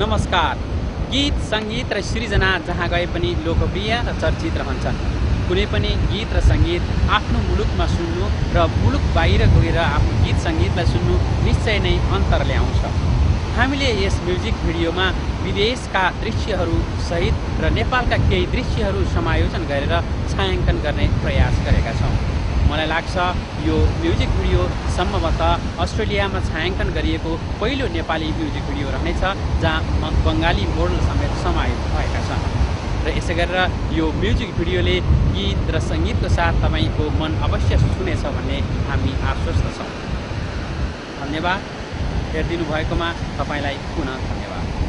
नमस्कार। गीत, सङ्गीत र सृजना जहाँ गए पनि लोकप्रिय र चर्चित रहन्छन्। कुनै पनि गीत र सङ्गीत आफ्नो मुलुकमा सुन्नु र मुलुक बाहिर गएर आफ्नो गीत सङ्गीतलाई सुन्नु निश्चय नै अन्तर ल्याउँछ। हामीले यस म्युजिक भिडियोमा विदेशका दृश्यहरू सहित र नेपालका केही दृश्यहरू समायोजन गरेर छायाङ्कन गर्ने प्रयास गरेका छौँ। मलाई लाग्छ यो म्युजिक भिडियो सम्भवतः अस्ट्रेलियामा छायाङ्कन गरिएको पहिलो नेपाली म्युजिक भिडियो रहनेछ जहाँ बङ्गाली मोडल समेत समाहित भएका छन्। र यसै गरेर यो म्युजिक भिडियोले गीत र सङ्गीतको साथ तपाईँको मन अवश्य छुनेछ भन्ने हामी आश्वस्त छौँ। धन्यवाद। हेरिदिनु भएकोमा तपाईँलाई पुनः धन्यवाद।